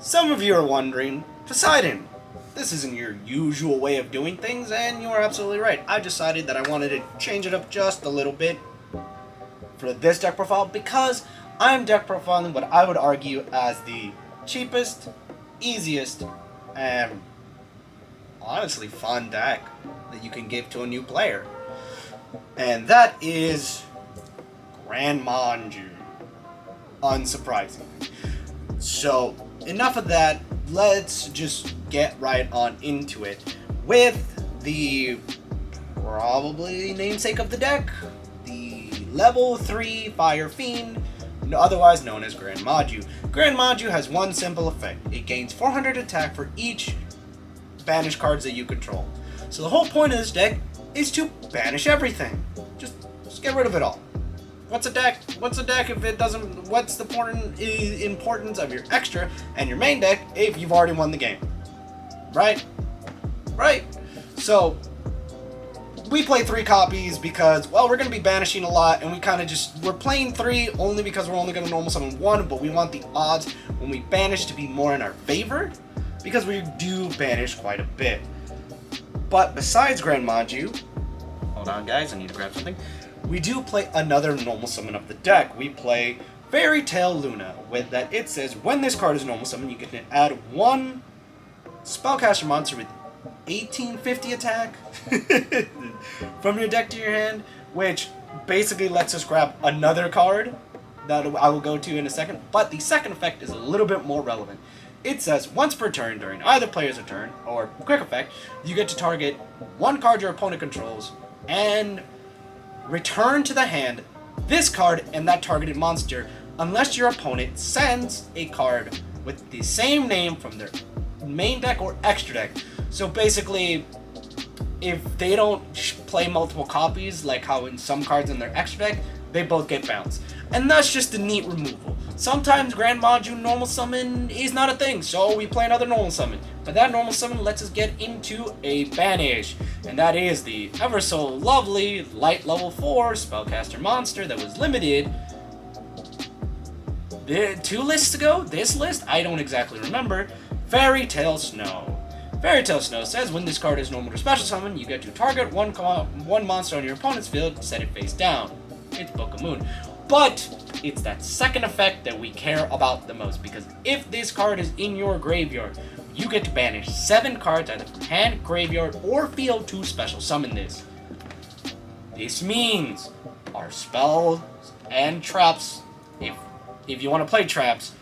Some of you are wondering, Poseidon, this isn't your usual way of doing things, and you are absolutely right. I decided that I wanted to change it up just a little bit for this deck profile because I'm deck profiling what I would argue as the cheapest, easiest, and honestly fun deck that you can give to a new player. And that is Grand Manju. Unsurprisingly. So, enough of that, let's just get right on into it with the probably namesake of the deck, the level 3 Fire Fiend, otherwise known as Grand Manju. Grand Manju has one simple effect. It gains 400 attack for each banish cards that you control. So the whole point of this deck is to banish everything. Just get rid of it all. What's a deck? What's a deck if it doesn't... What's the importance of your extra and your main deck if you've already won the game? Right? Right. So, we play 3 copies because, well, we're going to be banishing a lot, and we kind of just... We're playing 3 only because we're only going to normal summon 1, but we want the odds when we banish to be more in our favor, because we do banish quite a bit. But besides Grand Manju... Hold on, guys, I need to grab something. We do play another normal summon of the deck. We play Fairy Tale Luna, with that it says when this card is normal summon, you can add 1 spellcaster monster with 1850 attack from your deck to your hand, which basically lets us grab another card that I will go to in a second. But the second effect is a little bit more relevant. It says once per turn during either player's turn, or quick effect, you get to target 1 card your opponent controls and return to the hand this card and that targeted monster unless your opponent sends a card with the same name from their main deck or extra deck. So basically, if they don't play multiple copies, like how in some cards in their extra deck, they both get bounced. And that's just a neat removal. Sometimes Grand Manju normal summon is not a thing, so we play another normal summon. But that normal summon lets us get into a banish, and that is the ever so lovely light level 4 spellcaster monster that was limited 2 lists ago? This list? I don't exactly remember. Fairy Tale Snow. Fairy Tale Snow says when this card is normal to special summon, you get to target one monster on your opponent's field, set it face down. It's Book of Moon. But it's that second effect that we care about the most, because if this card is in your graveyard, you get to banish 7 cards either from hand, graveyard, or field to special summon this. This means our spells and traps, if you want to play traps,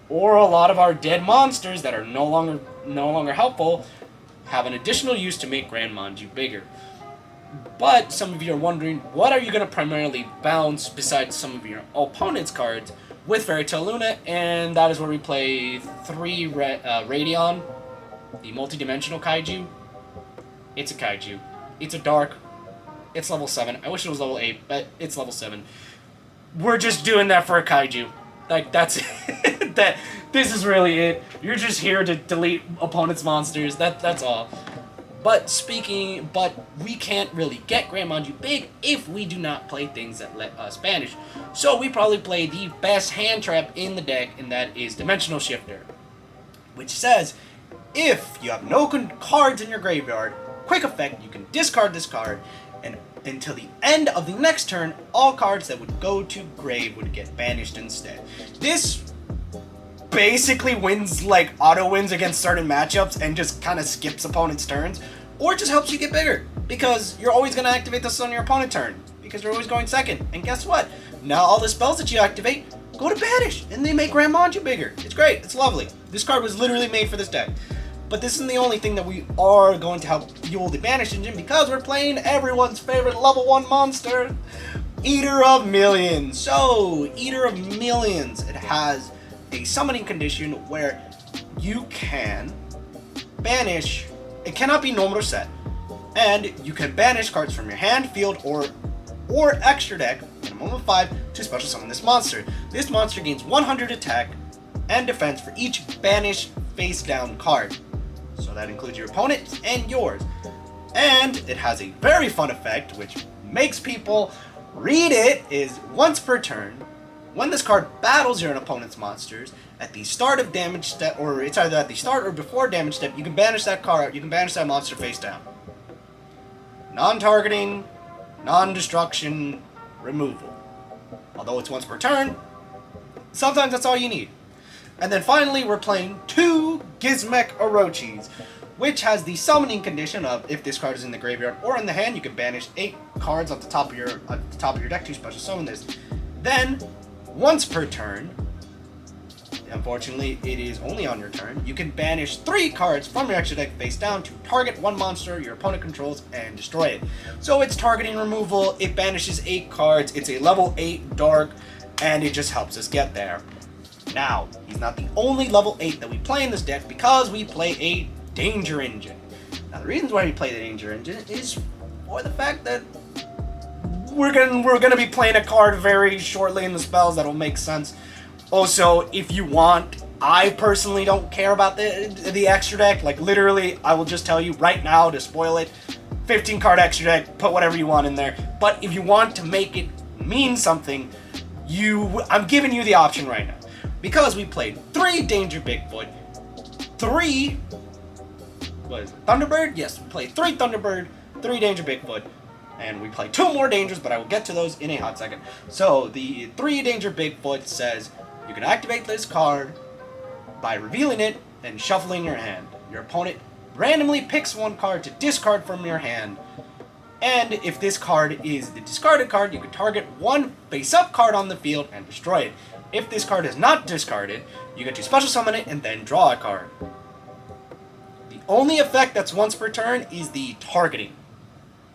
or a lot of our dead monsters that are no longer helpful, have an additional use to make Grand Manju bigger. But some of you are wondering, what are you going to primarily bounce besides some of your opponent's cards with Fairy Tale Luna? And that is where we play 3 Radion, the multi-dimensional kaiju. It's a kaiju. It's a dark. It's level 7. I wish it was level 8, but it's level 7. We're just doing that for a kaiju. Like, that's it. This is really it. You're just here to delete opponent's monsters. That's all. But we can't really get Grand Manju big if we do not play things that let us banish. So we probably play the best hand trap in the deck, and that is Dimensional Shifter, which says if you have no cards in your graveyard, quick effect, you can discard this card, and until the end of the next turn, all cards that would go to grave would get banished instead. This basically wins, like, auto wins against certain matchups and just kind of skips opponent's turns, or it just helps you get bigger because you're always going to activate this on your opponent's turn because you're always going second. And guess what? Now all the spells that you activate go to banish and they make Grand Manju bigger. It's great. It's lovely. This card was literally made for this deck. But this isn't the only thing that we are going to help fuel the banish engine, because we're playing everyone's favorite level 1 monster, Eater of Millions. So, Eater of Millions, it has a summoning condition where you can banish, it cannot be normal or set, and you can banish cards from your hand, field, or extra deck, minimum of 5, to special summon this monster. This monster gains 100 attack and defense for each banished face down card. So that includes your opponent's and yours. And it has a very fun effect, which makes people read it, is once per turn, When this card battles your opponent's monsters, at the start of damage step, or it's either at the start or before damage step, you can banish that card, you can banish that monster face down. Non-targeting, non-destruction, removal. Although it's once per turn, sometimes that's all you need. And then finally, we're playing 2 Gizmek Orochis, which has the summoning condition of if this card is in the graveyard or in the hand, you can banish 8 cards off the top of your deck to special summon this. Then, once per turn, unfortunately it is only on your turn, you can banish 3 cards from your extra deck face down to target 1 monster your opponent controls and destroy it. So it's targeting removal, it banishes 8 cards, it's a level 8 dark, and it just helps us get there. Now, he's not the only level 8 that we play in this deck because we play a Danger Engine. Now, the reasons why we play the Danger Engine is for the fact that we're gonna be playing a card very shortly in the spells that'll make sense. Also, if you want, I personally don't care about the extra deck. Like, literally, I will just tell you right now to spoil it. 15 card extra deck, put whatever you want in there. But if you want to make it mean something, I'm giving you the option right now. Because we played 3 Danger Bigfoot, 3... what is it? Thunderbird? Yes, we played 3 Thunderbird, 3 Danger Bigfoot, and we played 2 more Dangers, but I will get to those in a hot second. So, the 3 Danger Bigfoot says, you can activate this card by revealing it and shuffling your hand. Your opponent randomly picks 1 card to discard from your hand, and if this card is the discarded card, you can target 1 face-up card on the field and destroy it. If this card is not discarded, you get to special summon it and then draw a card. The only effect that's once per turn is the targeting.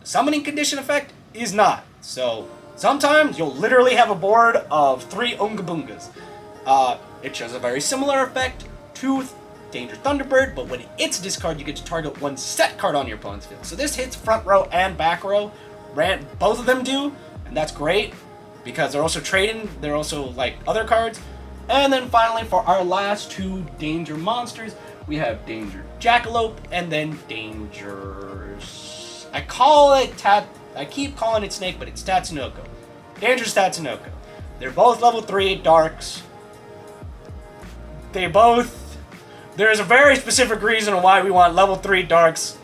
The summoning condition effect is not. So sometimes you'll literally have a board of 3 Unga Bungas. It shows a very similar effect to Danger Thunderbird, but when it's discarded, you get to target 1 set card on your opponent's field. So this hits front row and back row. Both of them do, and that's great. Because they're also trading, they're also like other cards. And then finally, for our last 2 Danger monsters, we have Danger Jackalope and then Danger... I keep calling it Snake, but it's Tatsunoko. Danger Tatsunoko. They're both level 3 darks. There's a very specific reason why we want level 3 darks,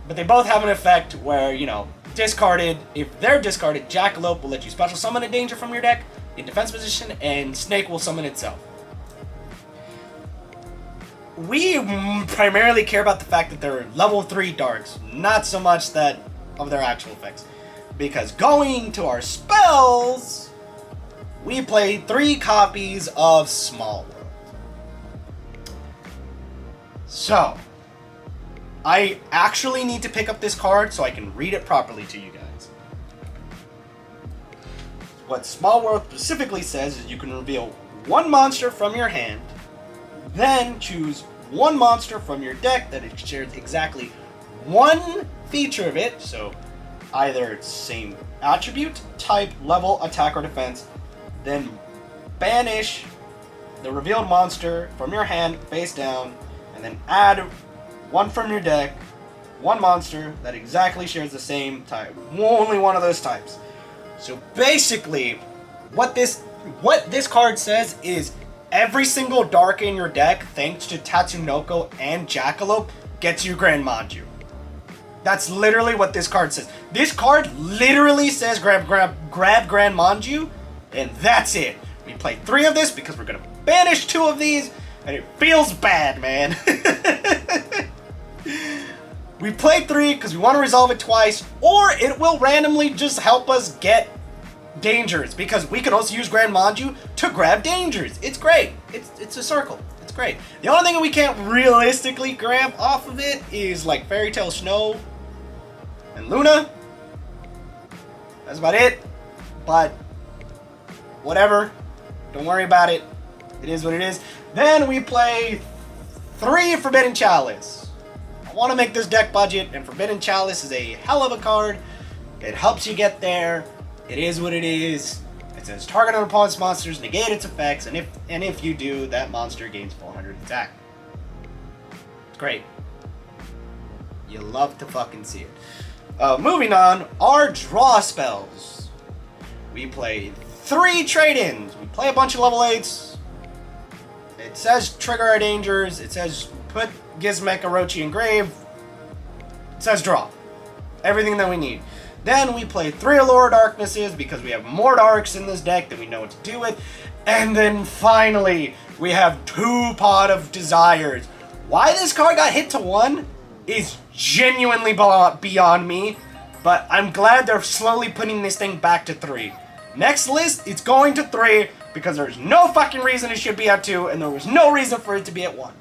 but they both have an effect where, you know, discarded. If they're discarded, Jackalope will let you special summon a Danger from your deck in defense position, and Snake will summon itself. We primarily care about the fact that they're level 3 darks, not so much that of their actual effects. Because going to our spells, we play 3 copies of Small World. So, I actually need to pick up this card so I can read it properly to you guys. What Small World specifically says is you can reveal 1 monster from your hand, then choose 1 monster from your deck that it shares exactly 1 feature of it, so either same attribute, type, level, attack, or defense, then banish the revealed monster from your hand face down, and then add 1 from your deck, 1 monster that exactly shares the same type. Only 1 of those types. So basically, what this card says is every single dark in your deck, thanks to Tatsunoko and Jackalope, gets you Grand Manju. That's literally what this card says. This card literally says grab Grand Manju, and that's it. We played 3 of this because we're gonna banish 2 of these, and it feels bad, man. We played 3 because we want to resolve it twice, or it will randomly just help us get Dangers, because we can also use Grand Manju to grab Dangers. It's great. It's a circle. It's great. The only thing that we can't realistically grab off of it is like Fairy Tail Snow and Luna. That's about it. But whatever. Don't worry about it. It is what it is. Then we play 3 Forbidden Chalice. I want to make this deck budget, and Forbidden Chalice is a hell of a card. It helps you get there. It is what it is. It says target an opponent's monsters, negate its effects, and if you do, that monster gains 400 attack. It's great. You love to fucking see it. Moving on, our draw spells. We play 3 trade-ins. We play a bunch of level 8s. It says trigger our dangers. It says put Gizmek, Orochi in grave. It says draw. Everything that we need. Then we play 3 Allure Darknesses because we have more darks in this deck than we know what to do with. And then finally, we have 2 Pot of Desires. Why this card got hit to 1 is genuinely beyond me. But I'm glad they're slowly putting this thing back to 3. Next list, it's going to 3 because there's no fucking reason it should be at 2 and there was no reason for it to be at 1.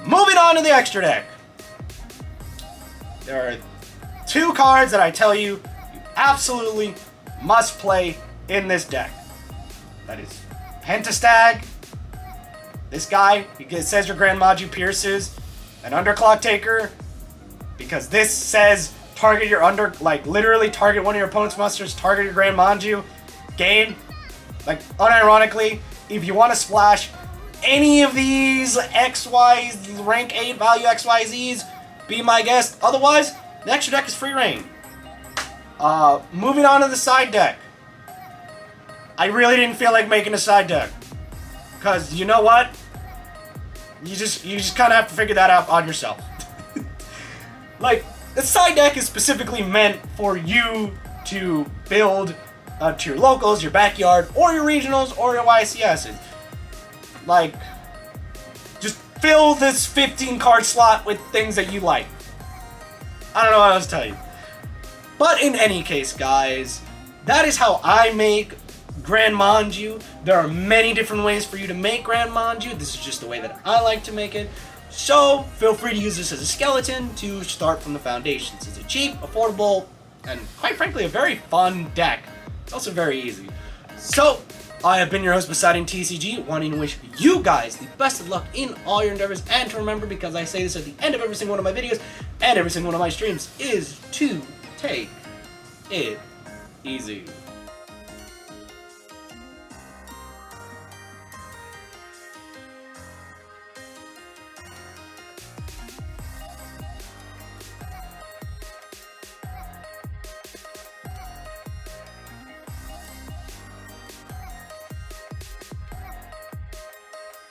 Moving on to the extra deck. There are 2 cards that I tell you absolutely must play in this deck. That is Pentastag. This guy, it says your Grand Maju pierces. An Underclock Taker. Because this says target your literally target one of your opponent's monsters, target your Grand Maju. Gain. Like, unironically, if you want to splash any of these XYs, rank 8 value XYZs, be my guest. Otherwise, the extra deck is free reign. Moving on to the side deck. I really didn't feel like making a side deck. Because, you know what? You just kind of have to figure that out on yourself. Like, the side deck is specifically meant for you to build to your locals, your backyard, or your regionals, or your YCSs. Like, just fill this 15 card slot with things that you like. I don't know what else to tell you. But in any case, guys, that is how I make Grand Manju. There are many different ways for you to make Grand Manju. This is just the way that I like to make it. So, feel free to use this as a skeleton to start from the foundations. It's a cheap, affordable, and quite frankly, a very fun deck. It's also very easy. So, I have been your host, Yugioh Tcg, wanting to wish you guys the best of luck in all your endeavors, and to remember, because I say this at the end of every single one of my videos, and every single one of my streams, is to take it easy.